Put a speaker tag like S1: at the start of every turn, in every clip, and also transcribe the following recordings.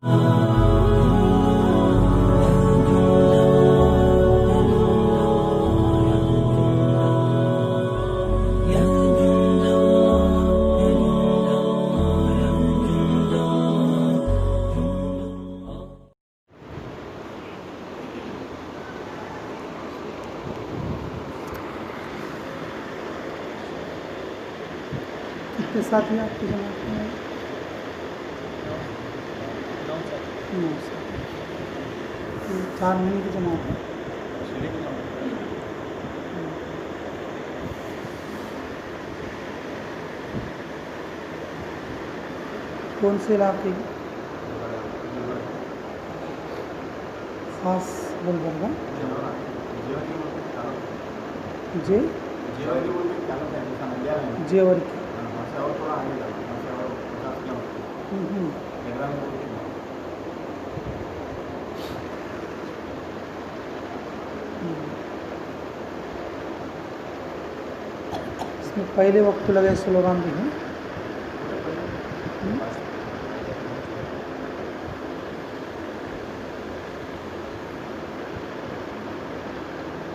S1: कितने साथी आपकी जमात में? 9 साथी। 4 महीने की जमात है। कौन से इलाके की? खास गुलबर्गा जेवर की। इसमें पहले वक्त लगे स्लोगान भी हैं।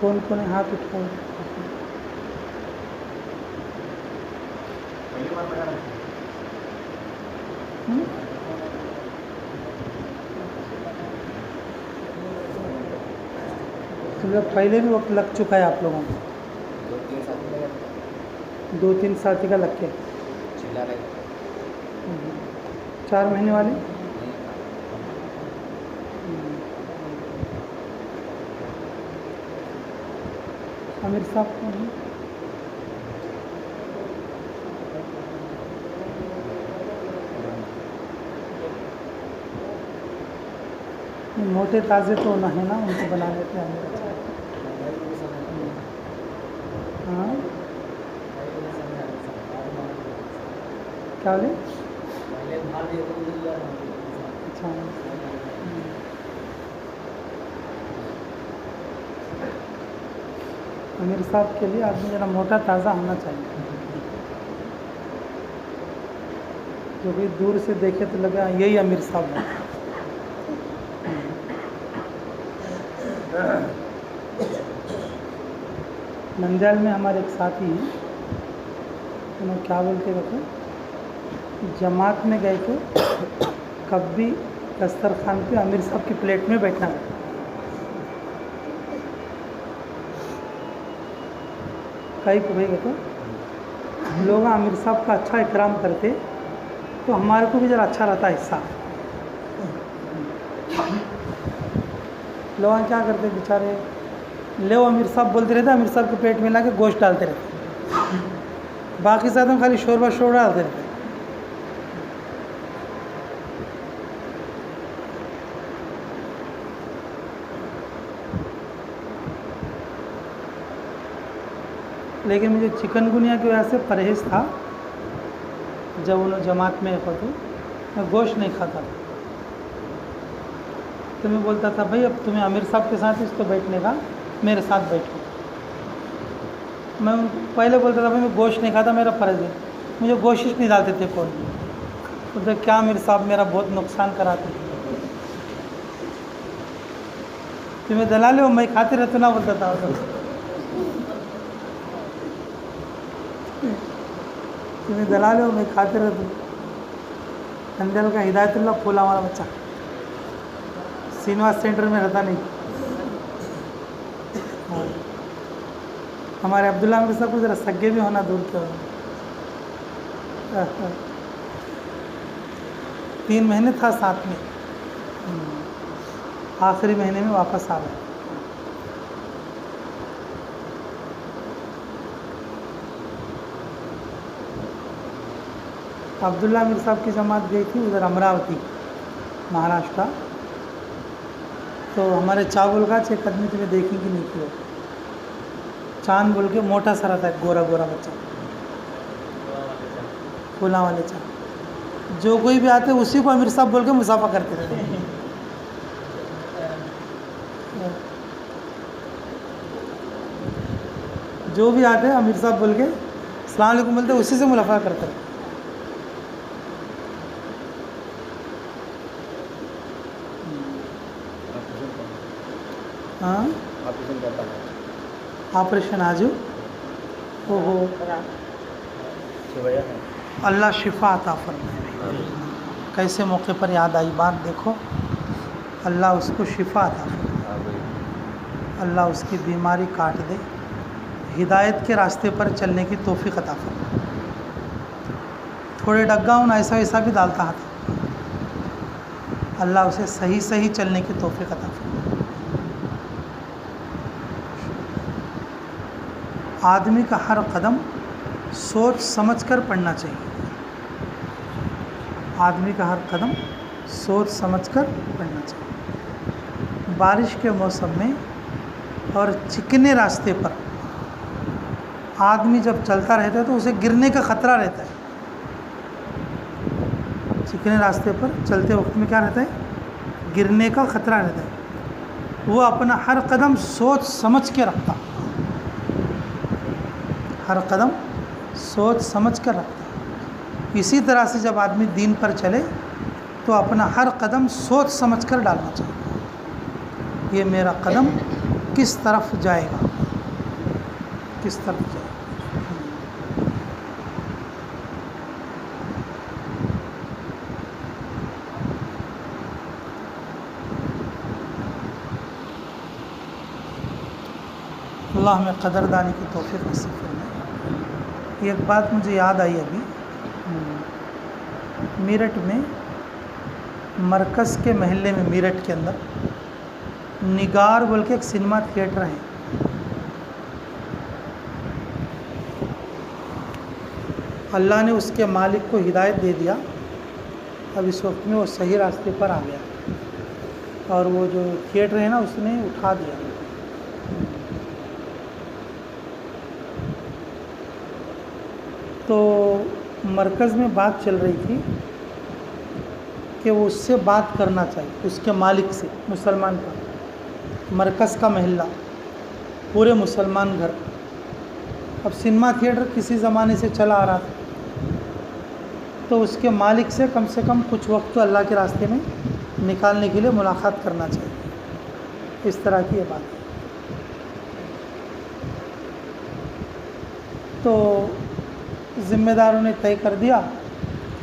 S1: कौन कौन है हाथ उठाओ? तो पहले भी वक्त लग चुका है आप लोगों को? 2-3 साथी का लग के 4 महीने वाले? आमिर साहब कौन है? मोटे ताज़े तो ना है ना, उनको बना लेते हैं आमिर। अच्छा, हाँ क्या बोले? अच्छा, आमिर साहब के लिए आदमी ज़रा मोटा ताज़ा होना चाहिए, जो भी दूर से देखे तो लगा यही आमिर साहब है। नंदयाल में हमारे एक साथी हैं, उन्होंने क्या बोल के रखे, जमात में गए थे, कभी दस्तरखान पे आमिर साहब की प्लेट में बैठना है। कई को भाई तो लोग आमिर साहब का अच्छा इकराम करते तो हमारे को भी ज़रा अच्छा रहता हिस्सा। लोग क्या करते बेचारे, ले आमिर साहब बोलते रहते, आमिर साहब के पेट में ला के गोश्त डालते रहते, बाकी साथ में खाली शोरबा डालते रहते। लेकिन मुझे चिकनगुनिया की वजह से परहेज़ था, जब उन्होंने जमात में था तो मैं गोश्त नहीं खाता था। तो मैं बोलता था भाई अब तुम्हें आमिर साहब के साथ इसको बैठने का, मेरे साथ बैठो। मैं उनको पहले बोलता था भाई मैं गोश्त नहीं खाता, मेरा फ़र्ज़ है, मुझे गोश्त नहीं डालते थे कोई। बोलते क्या आमिर साहब मेरा बहुत नुकसान कराते, तुम्हें दला लो मैं खाते रहता ना, बोलता था। तुम्हें दला लो मैं खाते रहता। नंदयाल का हिदायतुल्लाह फूला हमारा बच्चा श्रीनिवास सेंटर में रहता नहीं। हमारे अब्दुल्ला आमिर साहब को ज़रा सगे भी होना दूर के होना। 3 महीने था साथ में, आखिरी महीने में वापस आ गए। अब्दुल्ला आमिर साहब की जमात गई थी उधर अमरावती महाराष्ट्र। तो हमारे चावल का एक आदमी तुम्हें देखेंगे नहीं कि चांद बोल के मोटा सा रहता है, गोरा गोरा बच्चा, फूला वाले चांद। जो कोई भी आते उसी को आमिर साहब बोल के मुसाफा करते रहते। जो भी आते आमिर साहब बोल के अस्सलाम वालेकुम बोलते, उसी से मुलाफा करते। हाँ
S2: ऑपरेशन करता है।
S1: ऑपरेशन आजू ओहो
S2: सुबह
S1: अल्लाह शिफा अता फरमाए। कैसे मौके पर याद आई बात देखो, अल्लाह उसको शिफा अता फरमाए, अल्लाह उसकी बीमारी काट दे, हिदायत के रास्ते पर चलने की तौफीक अता फरमाए। थोड़े डग्गा उन ऐसा वैसा भी डालता था, अल्लाह उसे सही सही चलने की तौफीक अता फरमाए। आदमी का हर कदम सोच समझ कर पढ़ना चाहिए, आदमी का हर कदम सोच समझ कर पढ़ना चाहिए। बारिश के मौसम में और चिकने रास्ते पर आदमी जब चलता रहता है तो उसे गिरने का ख़तरा रहता है। चिकने रास्ते पर चलते वक्त में क्या रहता है, गिरने का ख़तरा रहता है। वो अपना हर कदम सोच समझ के रखता, हर कदम सोच समझ कर रखता। इसी तरह से जब आदमी दीन पर चले तो अपना हर कदम सोच समझ कर डालना चाहिए। ये मेरा कदम किस तरफ जाएगा, किस तरफ जाएगा। अल्लाह में कदरदानी की तौफीक नसीब फरमाए। एक बात मुझे याद आई अभी, मेरठ में मरकज़ के महल्ले में, मेरठ के अंदर निगार बोल के एक सिनेमा थिएटर है। अल्लाह ने उसके मालिक को हिदायत दे दिया, अब इस वक्त में वो सही रास्ते पर आ गया और वो जो थिएटर है ना उसने उठा दिया। तो मरकज़ में बात चल रही थी कि वो उससे बात करना चाहिए, उसके मालिक से, मुसलमान का, मरकज़ का महल्ला, पूरे मुसलमान घर। अब सिनेमा थिएटर किसी ज़माने से चला आ रहा था, तो उसके मालिक से कम कुछ वक्त तो अल्लाह के रास्ते में निकालने के लिए मुलाकात करना चाहिए। इस तरह की ये बात है। तो ज़िम्मेदारों ने तय कर दिया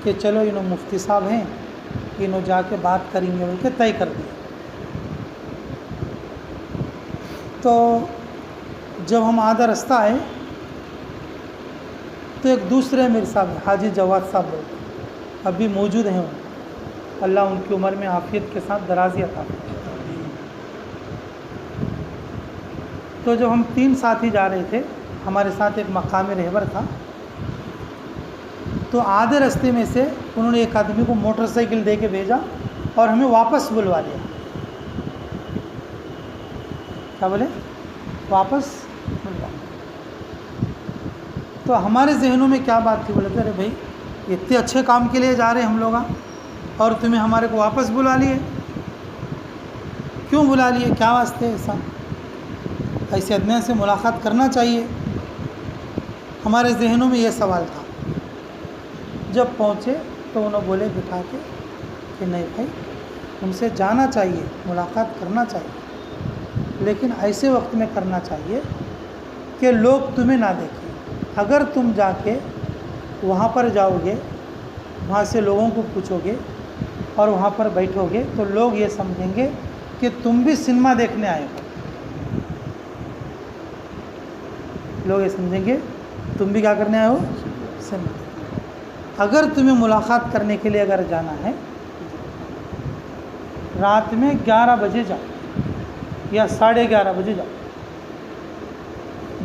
S1: कि चलो इन्हों मुफ्ती साहब हैं, इन्हों जाके बात करेंगे, उनके तय कर दिया। तो जब हम आधा रास्ता आए तो एक दूसरे मेरे साहब हाजी जवाद साहब लोग अभी मौजूद हैं, अल्लाह उनकी उम्र में आफियत के साथ दराज़ी अता फरमाए। तो जब हम 3 साथी जा रहे थे, हमारे साथ एक मकामी रहबर था, तो आधे रास्ते में से उन्होंने एक आदमी को मोटरसाइकिल दे के भेजा और हमें वापस बुलवा लिया। क्या बोले, वापस बुलवा। तो हमारे जहनों में क्या बात थी, बोले थे अरे भाई इतने अच्छे काम के लिए जा रहे हम लोग और तुम्हें हमारे को वापस बुला लिए, क्यों बुला लिए, क्या वास्ते ऐसा, ऐसे आदमी से मुलाकात करना चाहिए। हमारे जहनों में ये सवाल था। जब पहुँचे तो उन्होंने बोले बिठा के कि नहीं भाई, उनसे जाना चाहिए, मुलाकात करना चाहिए, लेकिन ऐसे वक्त में करना चाहिए कि लोग तुम्हें ना देखें। अगर तुम जाके वहाँ पर जाओगे, वहाँ से लोगों को पूछोगे और वहाँ पर बैठोगे तो लोग ये समझेंगे कि तुम भी सिनेमा देखने आए हो। लोग ये समझेंगे तुम भी क्या करने आए हो, सिनेमा। अगर तुम्हें मुलाकात करने के लिए अगर जाना है, रात में 11 बजे जाओ या 11:30 बजे जाओ,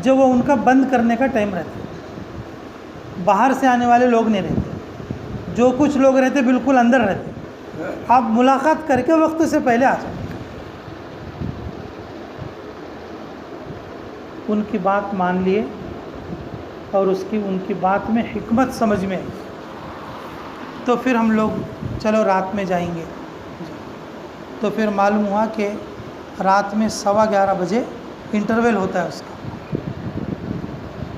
S1: जब वो उनका बंद करने का टाइम रहता है। बाहर से आने वाले लोग नहीं रहते, जो कुछ लोग रहते बिल्कुल अंदर रहते। आप मुलाकात करके वक्त से पहले आ जाओ। उनकी बात मान लिए और उनकी बात में हिकमत समझ में आई, तो फिर हम लोग चलो रात में जाएंगे। तो फिर मालूम हुआ कि रात में 11:15 बजे इंटरवल होता है उसका।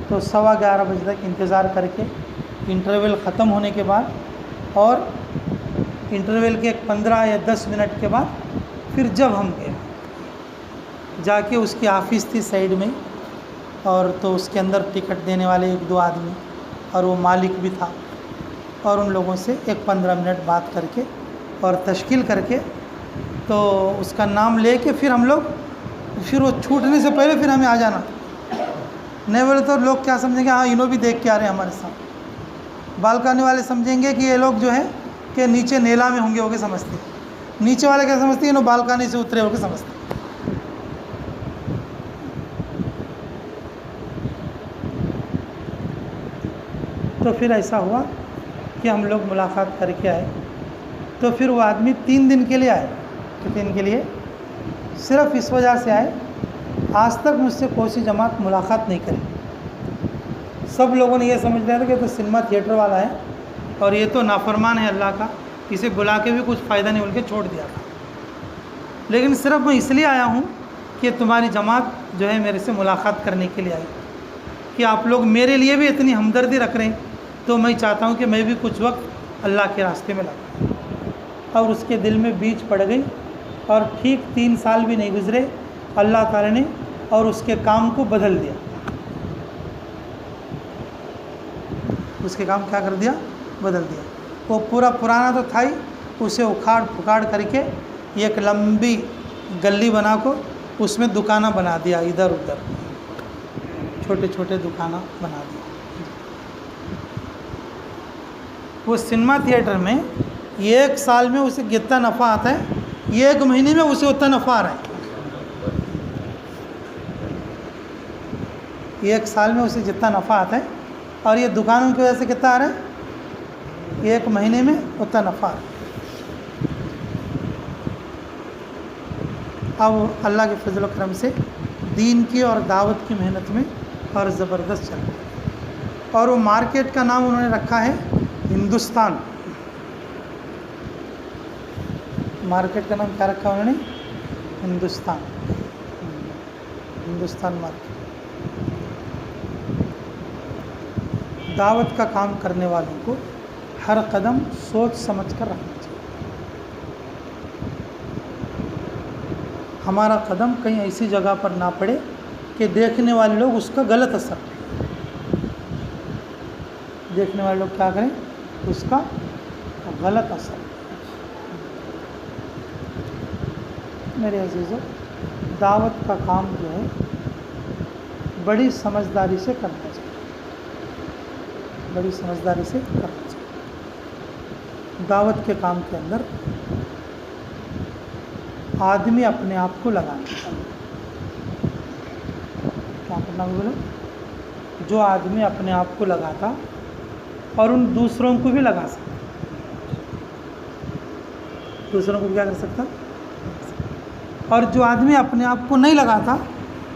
S1: तो 11:15 बजे तक इंतज़ार करके इंटरवल ख़त्म होने के बाद और इंटरवल के 15 या 10 मिनट के बाद फिर जब हम गए जाके उसकी ऑफिस थी साइड में, और तो उसके अंदर टिकट देने वाले 1-2 आदमी और वो मालिक भी था, और उन लोगों से एक 15 मिनट बात करके और तश्कील करके तो उसका नाम लेके फिर हम लोग, फिर वो छूटने से पहले फिर हमें आ जाना। नहीं बोले तो लोग क्या समझेंगे, हाँ इन्हों भी देख के आ रहे हैं हमारे साथ। बालकनी वाले समझेंगे कि ये लोग जो है कि नीचे नेला में होंगे होके समझते, नीचे वाले क्या समझते हैं, इन्हों बालकनी से उतरे होके समझते। तो फिर ऐसा हुआ कि हम लोग मुलाकात करके आए। तो फिर वो आदमी 3 दिन के लिए आए। कितने दिन के लिए? सिर्फ इस वजह से आए, आज तक मुझसे कोई सी जमात मुलाकात नहीं करी। सब लोगों ने ये समझ लिया था कि तो सिनेमा थिएटर वाला है और ये तो नाफरमान है अल्लाह का, इसे बुला के भी कुछ फ़ायदा नहीं बोल के छोड़ दिया था। लेकिन सिर्फ मैं इसलिए आया हूँ कि तुम्हारी जमात जो है मेरे से मुलाकात करने के लिए आई, कि आप लोग मेरे लिए भी इतनी हमदर्दी रख रहे हैं, तो मैं चाहता हूँ कि मैं भी कुछ वक्त अल्लाह के रास्ते में लगाऊँ। और उसके दिल में बीज पड़ गई, और ठीक 3 साल भी नहीं गुजरे, अल्लाह ताला ने और उसके काम को बदल दिया। उसके काम क्या कर दिया? बदल दिया। वो पूरा पुराना तो था ही, उसे उखाड़ फुखाड़ करके एक लंबी गली बना को उसमें दुकाना बना दिया, इधर उधर छोटे छोटे दुकाना बना दिया। वो सिनेमा थिएटर में 1 साल में उसे कितना नफ़ा आता है, 1 महीने में उसे उतना नफ़ा आ रहा है। 1 साल में उसे जितना नफ़ा आता है, और ये दुकानों की वजह से कितना आ रहा है, 1 महीने में उतना नफ़ा आ रहा है। अब अल्लाह के फजल करम से दीन की और दावत की मेहनत में और ज़बरदस्त चल रहा है। और वो मार्केट का नाम उन्होंने रखा है हिंदुस्तान। मार्केट का नाम क्या रखा उन्होंने? हिंदुस्तान। हिंदुस्तान मार्केट। दावत का काम करने वालों को हर कदम सोच समझ कर रखना चाहिए। हमारा कदम कहीं ऐसी जगह पर ना पड़े कि देखने वाले लोग उसका गलत असर, देखने वाले लोग क्या करें, उसका गलत असर। मेरे अजीज़ों, दावत का काम जो है बड़ी समझदारी से करना चाहिए, बड़ी समझदारी से करना चाहिए। दावत के काम के अंदर आदमी अपने आप को लगाना चाहिए। क्या करना बोलो? जो आदमी अपने आप को लगाता और उन दूसरों को भी लगा सकता, दूसरों को भी क्या कर सकता, और जो आदमी अपने आप को नहीं लगाता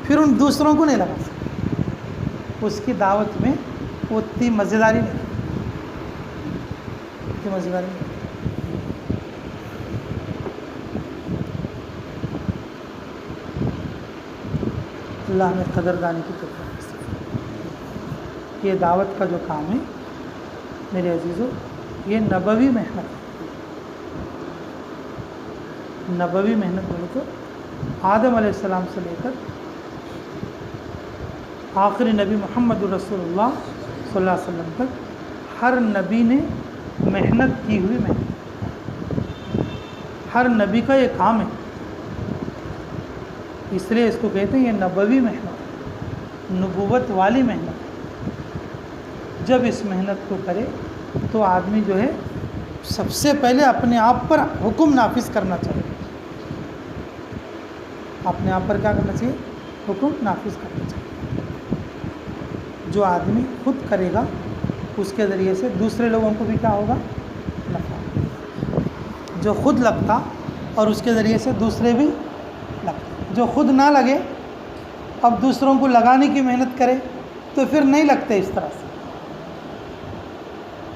S1: फिर उन दूसरों को नहीं लगा सकता, उसकी दावत में उतनी मज़ेदारी नहीं, उतनी मज़ेदारी नहीं। अल्लाह में कदरदानी की तौफीक। ये दावत का जो काम है मेरे अजीज़ों, ये नबवी मेहनत है। नबवी मेहनत बोले तो आदम अलैहिस्सलाम से लेकर आखिरी नबी मोहम्मद रसूलुल्लाह सल्लल्लाहु अलैहि वसल्लम तक हर नबी ने मेहनत की हुई मेहनत, हर नबी का ये काम है, इसलिए इसको कहते हैं ये नबवी मेहनत, नबूवत वाली मेहनत। जब इस मेहनत को करे तो आदमी जो है सबसे पहले अपने आप पर हुक्म नाफिज करना चाहिए। अपने आप पर क्या करना चाहिए? हुक्म नाफिज करना चाहिए। जो आदमी खुद करेगा उसके ज़रिए से दूसरे लोगों को भी क्या होगा? नफ़ा। जो खुद लगता और उसके ज़रिए से दूसरे भी लगते। जो खुद ना लगे अब दूसरों को लगाने की मेहनत करे तो फिर नहीं लगते इस तरह से,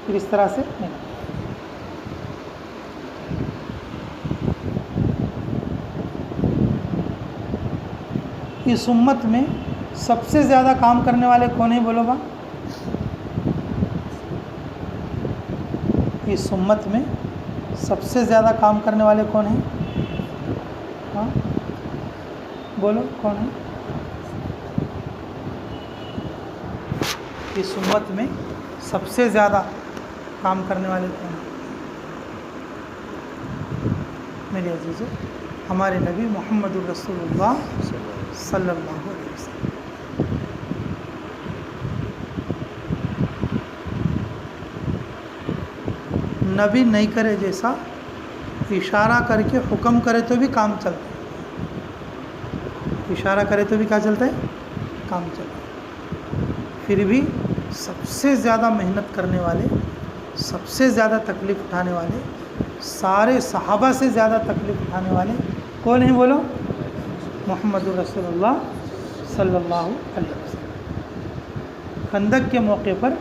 S1: फिर इस तरह से नहीं लगते। इस उम्मत में सबसे ज़्यादा काम करने वाले कौन है बोलो बा? इस उम्मत में सबसे ज़्यादा काम करने वाले कौन हैं? हाँ, बोलो कौन है? इस उम्मत में सबसे ज़्यादा काम करने वाले कौन हैं? मेरे अजीज़ों, हमारे नबी मोहम्मदुर रसूलुल्लाह सल्लल्लाहु अलैहि वसल्लम। नबी नहीं करे जैसा, इशारा करके हुक्म करे तो भी काम चलता है। इशारा करे तो भी क्या चलता है? काम चलता है। फिर भी सबसे ज़्यादा मेहनत करने वाले, सबसे ज़्यादा तकलीफ़ उठाने वाले, सारे सहाबा से ज़्यादा तकलीफ़ उठाने वाले कौन हैं? बोलो, मोहम्मदुर रसूलुल्लाह सल्लल्लाहु अलैहि वसल्लम। खंदक के मौके पर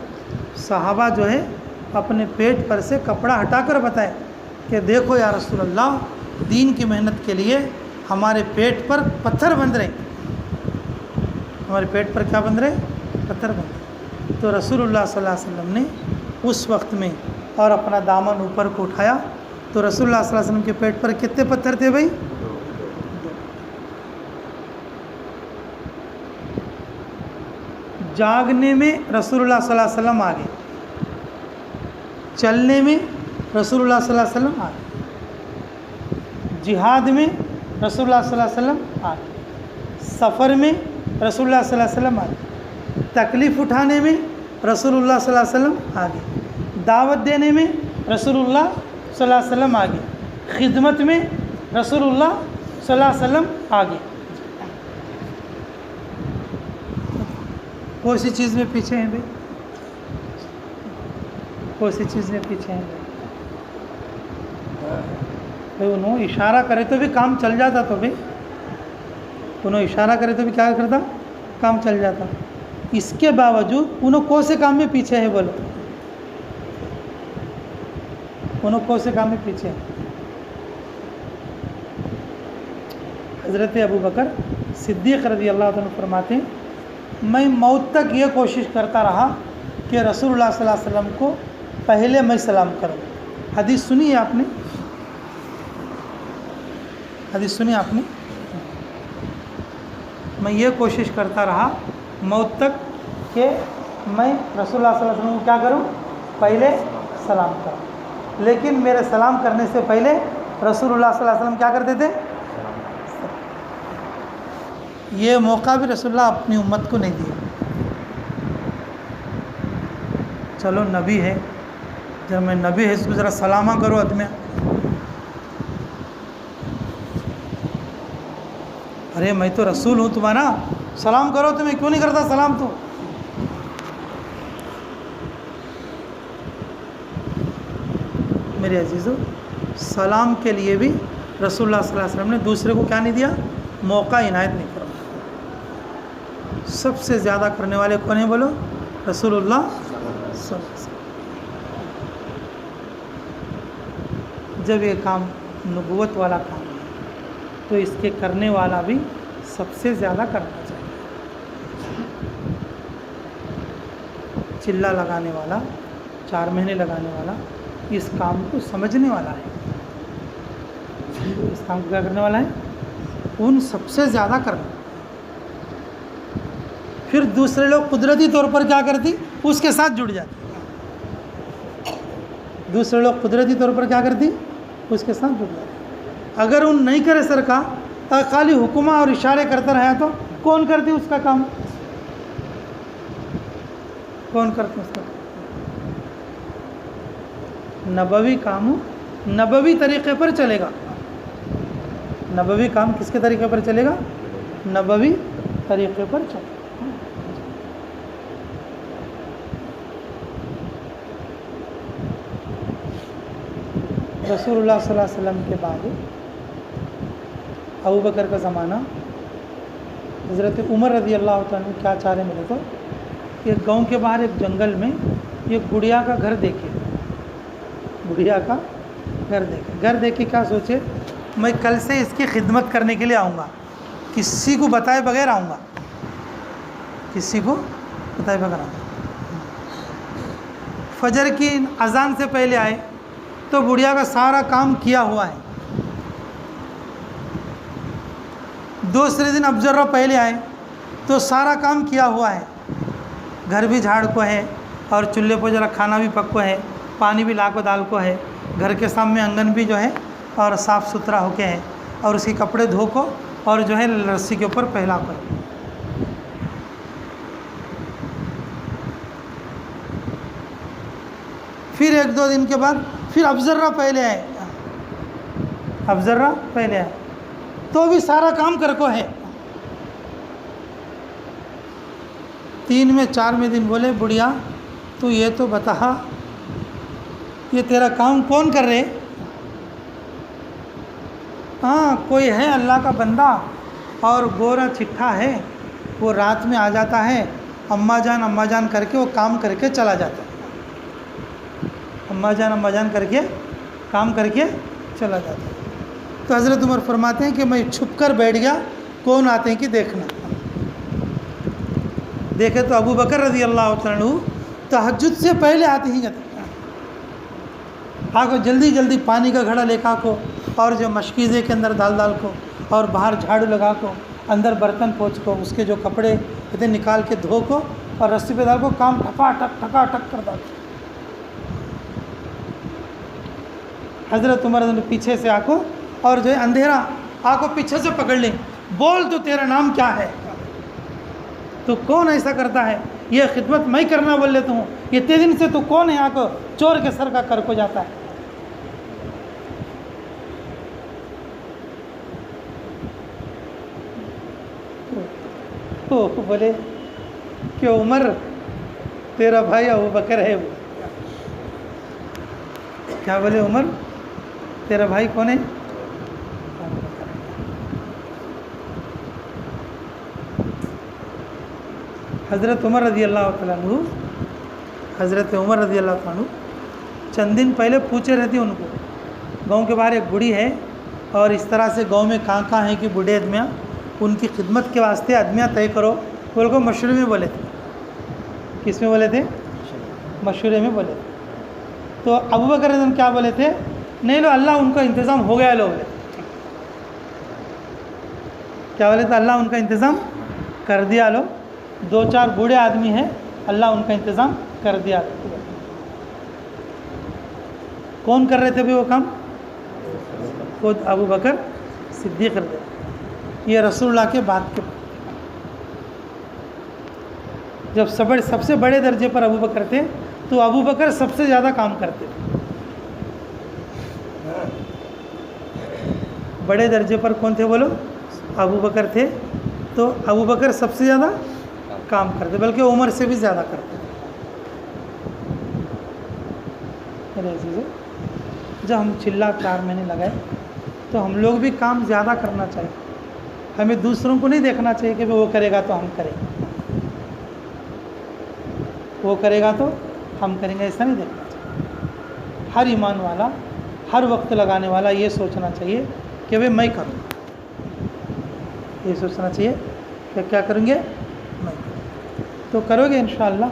S1: सहाबा जो है अपने पेट पर से कपड़ा हटाकर बताए कि देखो या रसूल अल्लाह, दीन की मेहनत के लिए हमारे पेट पर पत्थर बंध रहे, हमारे पेट पर क्या बंध रहे? पत्थर बंध रहे। तो रसूलुल्लाह सल्लल्लाहु अलैहि वसल्लम ने उस वक्त में और अपना दामन ऊपर को उठाया तो रसूलुल्लाह सल्लल्लाहु अलैहि वसल्लम के पेट पर कितने पत्थर थे भाई? जागने में रसूलुल्लाह सल्लल्लाहु अलैहि वसल्लम आगे, चलने में रसूलुल्लाह सल्लल्लाहु अलैहि वसल्लम आगे, जिहाद में रसूलुल्लाह सल्लल्लाहु अलैहि वसल्लम आगे, सफ़र में रसूलुल्लाह सल्लल्लाहु अलैहि वसल्लम आगे, तकलीफ़ उठाने में रसूलुल्लाह सल्लल्लाहु अलैहि वसल्लम आगे, दावत देने में रसूलुल्लाह सल्लल्लाहु अलैहि वसल्लम आगे, खिदमत में रसूलुल्लाह सल्लल्लाहु अलैहि वसल्लम आगे। कौन सी चीज़ में पीछे हैं भाई? कौन सी चीज़ में पीछे हैं भाई? उन्होंने इशारा करे तो भी काम चल जाता, तो भाई उन्होंने इशारा करे तो भी क्या करता? काम चल जाता। इसके बावजूद उन्होंने कौन से काम में पीछे है? बोलो, उन्होंने कौन से काम में पीछे है? हज़रत अबू बकर सिद्दीक़ रज़ी अल्लाह तआला फरमाते हैं, मैं मौत तक ये कोशिश करता रहा कि रसूलुल्लाह सल्लल्लाहु अलैहि वसल्लम को पहले मैं सलाम करूं। हदीस सुनी है आपने? हदीस सुनी आपने? मैं ये कोशिश करता रहा मौत तक कि मैं रसूलुल्लाह सल्लल्लाहु अलैहि वसल्लम को क्या करूं? पहले सलाम करूं। लेकिन मेरे सलाम करने से पहले रसूलुल्लाह सल्लल्लाहु अलैहि वसल्लम क्या करते थे? ये मौका भी रसूलुल्लाह अपनी उम्मत को नहीं दिया। चलो नबी है, जब मैं नबी है इसको ज़रा सलामा करो आदमी। अरे मैं तो रसूल हूँ तुम्हारा, सलाम करो, तो मैं क्यों नहीं करता सलाम? तो मेरे अजीज़ों, सलाम के लिए भी रसूलुल्लाह सल्लल्लाहु अलैहि वसल्लम ने दूसरे को क्या नहीं दिया? मौका इनायत नहीं करा। सबसे ज़्यादा करने वाले कौन है? बोलो, रसूलुल्लाह सल्लल्लाहु अलैहि वसल्लम। जब ये काम नबूवत वाला काम है तो इसके करने वाला भी सबसे ज़्यादा करना चाहिए। चिल्ला लगाने वाला, 4 महीने लगाने वाला इस काम को समझने वाला है, इस काम को क्या करने वाला है? उन सबसे ज़्यादा करना। फिर दूसरे लोग कुदरती तौर पर क्या करती? उसके साथ जुड़ जाती। दूसरे लोग कुदरती तौर पर क्या करती? उसके साथ जुड़ जाती। अगर उन नहीं करे सरकार, तो खाली हुक्मा और इशारे करता रहा तो कौन करती उसका काम? कौन करते उसका? नबवी काम नबवी तरीक़े पर चलेगा। नबवी काम किसके तरीक़े पर चलेगा? नबवी तरीक़े पर चलेगा। रसूलुल्लाह सल्लल्लाहु अलैहि वसल्लम के बाद अबू बकर का ज़माना, हज़रत उमर रज़ी अल्लाह तआला अन्हु क्या चाह रहे मिले तो एक गांव के बाहर एक जंगल में एक गुड़िया का घर देखे। गुड़िया का घर देखे क्या सोचे, मैं कल से इसकी खिदमत करने के लिए आऊँगा, किसी को बताए बगैर आऊँगा, किसी को बताए बगैर आऊँगा। फजर की अजान से पहले आए तो बुढ़िया का सारा काम किया हुआ है। दूसरे दिन अब ज़रा पहले आए तो सारा काम किया हुआ है, घर भी झाड़ को है और चूल्हे पर ज़रा खाना भी पक को है, पानी भी ला को दाल को है, घर के सामने आंगन भी जो है और साफ़ सुथरा होके है, और उसके कपड़े धो को और जो है रस्सी के ऊपर पहला को है। फिर 1-2 दिन के बाद फिर अब ज़रा पहले आए, अब ज़रा पहले आए तो भी सारा काम कर को है। 3 में 4 में दिन बोले, बुढ़िया तू ये तो बता, ये तेरा काम कौन कर रहे? हाँ, कोई है अल्लाह का बंदा और गोरा चिट्ठा है, वो रात में आ जाता है, अम्मा जान करके वो काम करके चला जाता है, अम्मा जान करके काम करके चला जाता है। तो हज़रत उमर फरमाते हैं कि मैं छुप कर बैठ गया, कौन आते हैं कि देखना। देखे तो अबू बकर रज़ी अल्लाह तआला अन्हु तहज्जुद से पहले आते ही आको जल्दी जल्दी पानी का घड़ा लेकर को और जो मशकीज़े के अंदर डाल को और बाहर झाड़ू लगा को अंदर बर्तन पोंछ को उसके जो कपड़े इतने निकाल के धो को और रस्सी पे डाल को काम ठका-ठक कर डाल। हज़रत उमर ने पीछे से आको और जो है अंधेरा आको पीछे से पकड़ लें, बोल तो तेरा नाम क्या है, तो कौन ऐसा करता है, ये खिदमत मैं करना बोल लेता हूँ, इतने दिन से तो कौन है आको चोर के सर का कर को जाता है। तो बोले कि उमर तेरा भाई अबू बकर है। वो क्या बोले? उमर तेरा भाई कौन है? हज़रत उमर रज़ी अल्लाह तआला अन्हु, हज़रत उमर रज़ी अल्लाह तआला अन्हु चंद दिन पहले पूछे रहती उनको, गांव के बाहर एक बूढ़ी है और इस तरह से गांव में कहाँ हैं कि बूढ़े आदमियाँ, उनकी खिदमत के वास्ते आदमियाँ तय करो। बोल को मशवरे में बोले थे। किस में बोले थे? मशवरे में बोले थे। तो अबू बकर रज़ी क्या बोले थे? नहीं लो, अल्लाह उनका इंतज़ाम हो गया। लोग क्या बोले थे? अल्लाह उनका इंतज़ाम कर दिया। लो 2-4 बूढ़े आदमी हैं, अल्लाह उनका इंतज़ाम कर दिया। कौन कर रहे थे भी वो काम? खुद अबू बकर सिद्दीक़ कर दे। ये रसूलुल्लाह के बाद के जब सबसे बड़े दर्जे पर अबू बकर थे, तो अबू बकर सबसे ज़्यादा काम करते थे। बड़े दर्जे पर कौन थे बोलो? अबू बकर थे। तो अबू बकर सबसे ज़्यादा काम करते, बल्कि उमर से भी ज़्यादा करते। जब हम चिल्ला 4 महीने लगाए तो हम लोग भी काम ज़्यादा करना चाहिए। हमें दूसरों को नहीं देखना चाहिए कि वो करेगा तो हम करें, वो करेगा तो हम करेंगे, ऐसा नहीं देखना चाहिए। हर ईमान वाला, हर वक्त लगाने वाला ये सोचना चाहिए कि भाई मैं करूँ, ये सोचना चाहिए कि क्या करेंगे मैं। तो करोगे इंशाअल्लाह,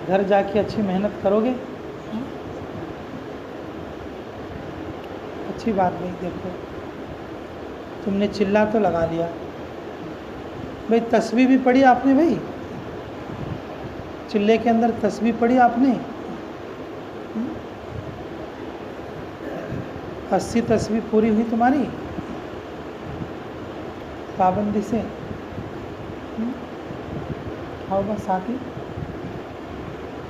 S1: घर जाके अच्छी मेहनत करोगे। अच्छी बात भाई, देखो तुमने चिल्ला तो लगा लिया भाई, तस्बीह भी पढ़ी आपने भाई, चिल्ले के अंदर तस्बीह पढ़ी आपने। 80 तस्बीह पूरी हुई तुम्हारी पाबंदी से। आओ बस साथी,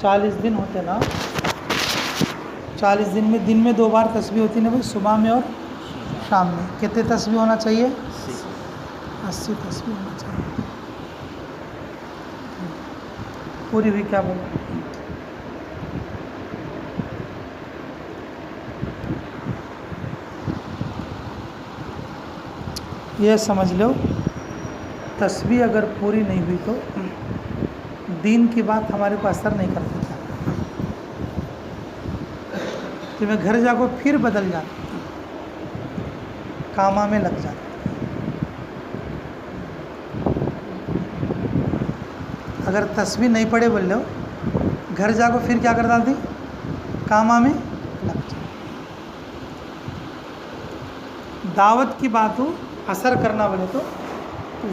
S1: 40 दिन होते ना, 40 दिन में 2 बार तस्बीह होती ना भाई, सुबह में और शाम में। कितने तस्बीह होना चाहिए? 80 तस्बीह होना चाहिए। पूरी हुई क्या बोलो? ये समझ लो, तस्बीह अगर पूरी नहीं हुई तो दीन की बात हमारे को असर नहीं करती। तो मैं घर जाकर फिर बदल जाता, कामा में लग जाता। अगर तस्बीह नहीं पढ़े बोल लो, घर जाकर फिर क्या कर डालती? कामा में लग जाती। दावत की बात हो असर करना बोले तो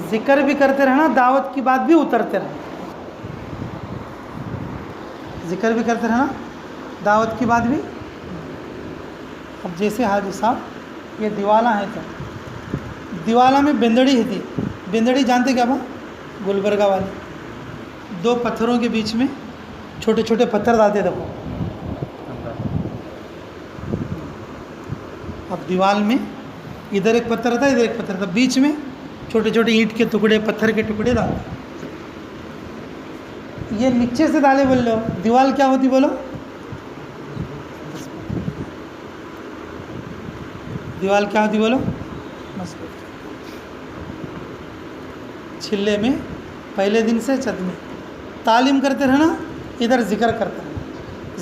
S1: जिक्र भी करते रहना, दावत की बात भी उतरते रहना। जिक्र भी करते रहना, दावत की बात भी। अब जैसे हाजी साहब ये दिवाला है, तो दिवाला में बेंदड़ी है थी। बेंदड़ी जानते क्या बा? गुलबर्गा वाले 2 पत्थरों के बीच में छोटे छोटे पत्थर डालते देखो। अब दीवाल में इधर एक पत्थर था, इधर एक पत्थर था, बीच में छोटे छोटे ईंट के टुकड़े, पत्थर के टुकड़े डालते। ये नीचे से डाले बोल लो, दीवाल क्या होती बोलो? दीवाल क्या होती बोलो? मजबूत। छिल्ले में पहले दिन से छत में तालीम करते रहना, इधर जिक्र करते रहना,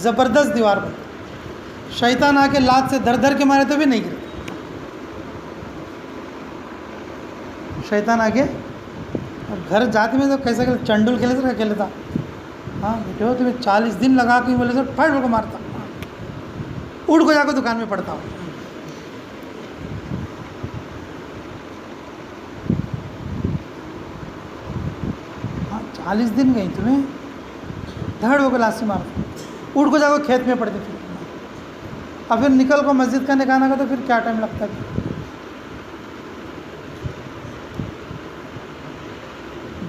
S1: ज़बरदस्त दीवार बनती। शैतान आके लात से धर धर के मारे तो भी नहीं गिरते। शैतान आगे घर जाते में तो कैसा खेले, चंडुल खेले तो क्या खेले था। हाँ बेटे हो तुम्हें 40 दिन लगा के बोले तो फट को मारता, उड़ को जाकर दुकान में पड़ता हूँ। हाँ 40 दिन गई तुम्हें, धड़ होकर लाशी मारता, उड़ को जाकर खेत में पड़ते। फिर अब फिर निकल को मस्जिद का निकालने का तो फिर क्या टाइम लगता है।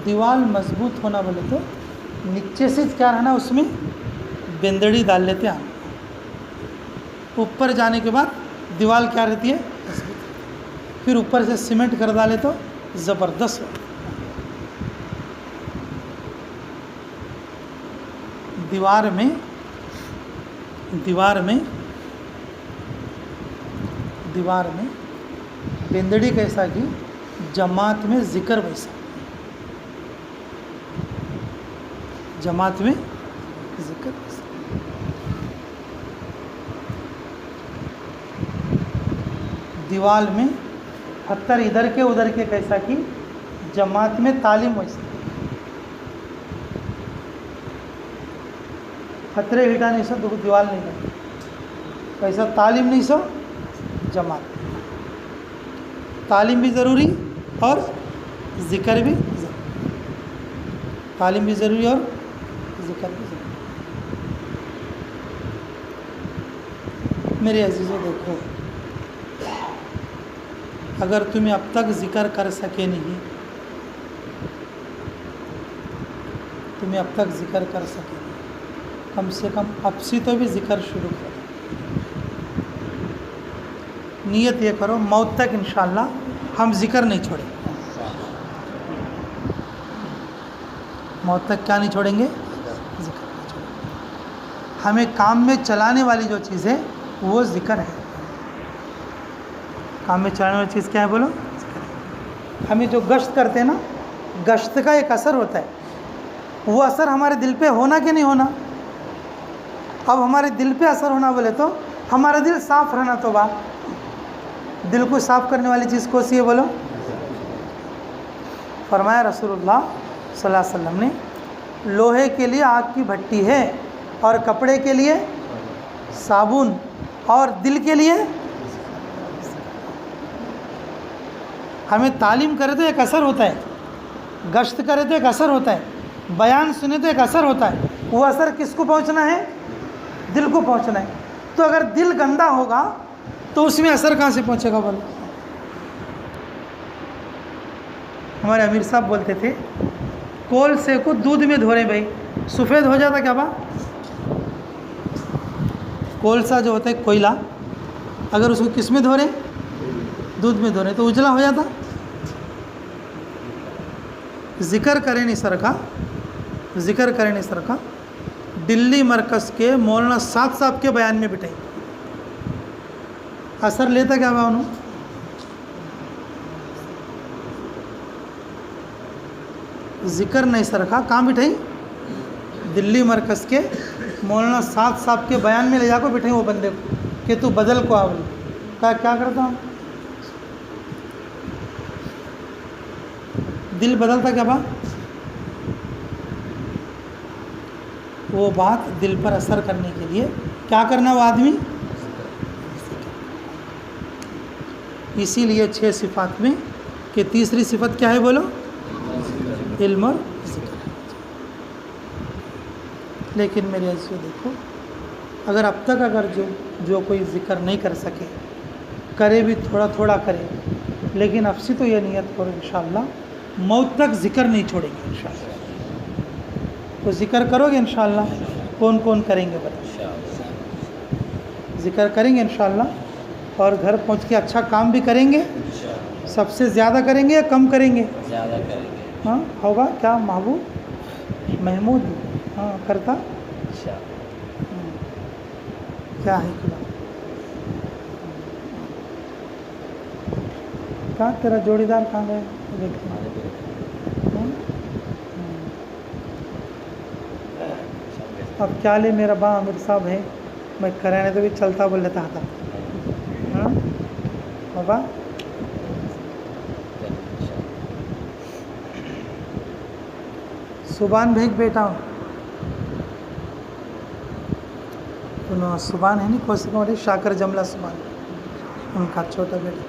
S1: दीवार मजबूत होना बोले तो नीचे से क्या रहना, उसमें बेंदड़ी डाल लेते हैं। ऊपर जाने के बाद दीवार क्या रहती है, मजबूत। फिर ऊपर से सीमेंट कर डाले तो ज़बरदस्त हो। दीवार में बेंदड़ी कैसा कि जमात में जिक्र वैसा, जमात में जिक्र वैसा। दीवाल में पत्थर इधर के उधर के कैसा कि जमात में तालीम वैसा। खतरे हिटा नहीं सो तो दीवार नहीं करती, कैसा तालीम नहीं सो जमात। तालीम भी ज़रूरी और ज़िक्र भी ज़रूरी। तालीम भी ज़रूरी और ज़िक्र भी ज़रूरी। मेरे अजीज़ों देखो, अगर तुम्हें अब तक ज़िक्र कर सके नहीं, तुम्हें अब तक ज़िक्र कर सके नहीं, कम से कम अब से तो भी ज़िक्र शुरू करो। नियत ये करो मौत तक इंशाअल्लाह हम ज़िक्र नहीं छोड़ेंगे। मौत तक क्या नहीं छोड़ेंगे? ज़िक्र नहीं छोड़ेंगे। हमें काम में चलाने वाली जो चीज़ है वो ज़िक्र है। काम में चलाने वाली चीज़ क्या है बोलो? हमें जो गश्त करते हैं ना, गश्त का एक असर होता है, वो असर हमारे दिल पे होना कि नहीं होना। अब हमारे दिल पे असर होना बोले तो हमारा दिल साफ़ रहना। तो बात दिल को साफ़ करने वाली चीज़ कौन सी है बोलो? फरमाया रसूलुल्लाह सल्लल्लाहु अलैहि वसल्लम ने, लोहे के लिए आग की भट्टी है और कपड़े के लिए साबुन और दिल के लिए। हमें तालीम करे तो एक असर होता है, गश्त करे तो एक असर होता है, बयान सुने तो एक असर होता है। वो असर किसको पहुंचना है? दिल को पहुंचना है। तो अगर दिल गंदा होगा तो उसमें असर कहाँ से पहुंचेगा बोलो? हमारे अमीर साहब बोलते थे, कोल से को दूध में धो रहे भाई, सफ़ेद हो जाता क्या बा? कोलसा जो होता है कोयला, अगर उसको किस में धो रहे? दूध में धो रहे तो उजला हो जाता। जिक्र करें नहीं सर का, जिक्र करें नहीं सर का दिल्ली मरकज़ के मौलाना साद साहब के बयान में बिठाई, असर लेता क्या बा उन्होंने? जिक्र नहीं सर का कहाँ बिठाई? दिल्ली मरकज़ के मौलाना साद साहब के बयान में ले जाकर बिठाई वो बंदे को कि तू बदल को आवल। क्या करता हूँ? दिल बदलता क्या बा? वो बात दिल पर असर करने के लिए क्या करना वो आदमी? इसीलिए 6 सिफात में कि तीसरी सिफत क्या है बोलो? इल्म और ज़िक्र। लेकिन मेरे ऐसे देखो, अगर अब तक अगर जो कोई ज़िक्र नहीं कर सके, करे भी थोड़ा थोड़ा करे, लेकिन अब से तो ये नियत करो इंशाअल्लाह मौत तक ज़िक्र नहीं छोड़ेंगे इंशाअल्लाह। तो ज़िक्र करोगे इंशाअल्लाह? कौन कौन करेंगे बताओ? ज़िक्र करेंगे इंशाअल्लाह और घर पहुंच के अच्छा काम भी करेंगे। सबसे ज़्यादा करेंगे या कम करेंगे?
S2: ज़्यादा करेंगे।
S1: हाँ होगा क्या महबूब महमूद? हाँ करता क्या है कि कहाँ तेरा जोड़ीदार कहाँ गए? अब क्या ले, मेरा बा आमिर साहब है, मैं कराने तो भी चलता बोल लेता था। हाँ बाबा सुबान भेग बेटा उन्होंने सुबान है नहीं कोशिश करें शाकर जमला सुबान, उनका छोटा बेटा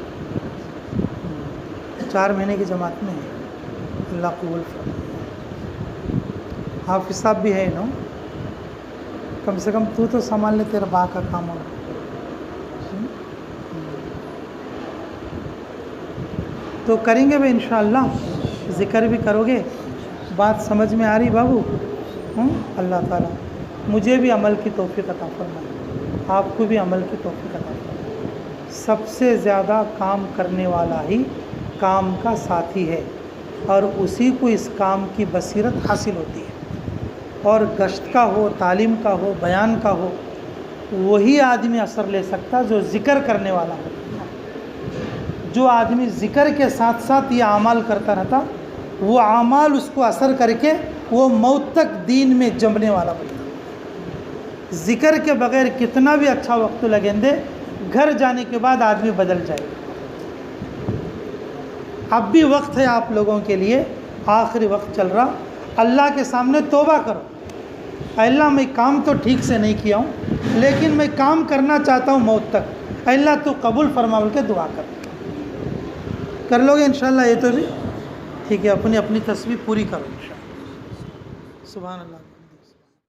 S1: 4 महीने की जमात में है। अल्लाह कबूल फरमाए। हाफिज़ साहब भी है नो, कम से कम तू तो संभाल ले, तेरा बा का काम होगा। तो करेंगे भाई इंशाअल्लाह, ज़िक्र भी करोगे। बात समझ में आ रही बाबू? अल्लाह ताला मुझे भी अमल की तौफीक अता फरमाए, आपको भी अमल की तौफीक अता फरमाए। सबसे ज़्यादा काम करने वाला ही काम का साथी है और उसी को इस काम की बसीरत हासिल होती है। और गश्त का हो, तालीम का हो, बयान का हो, वही आदमी असर ले सकता जो ज़िक्र करने वाला हो। जो आदमी ज़िक्र के साथ साथ ये अमाल करता रहता, वो अमाल उसको असर करके वो मौत तक दीन में जमने वाला बनता। ज़िक्र के बग़ैर कितना भी अच्छा वक्त लगेंदे, घर जाने के बाद आदमी बदल जाएगा। अब भी वक्त है आप लोगों के लिए, आखिरी वक्त चल रहा। अल्लाह के सामने तौबा करो, अल्लाह मैं काम तो ठीक से नहीं किया हूँ, लेकिन मैं काम करना चाहता हूँ मौत तक, अल्लाह तो कबूल फरमा बोल के दुआ कर लोगे इंशाअल्लाह। ये तो भी ठीक है, अपनी अपनी तस्वीर पूरी करो इंशाअल्लाह। सुभान अल्लाह।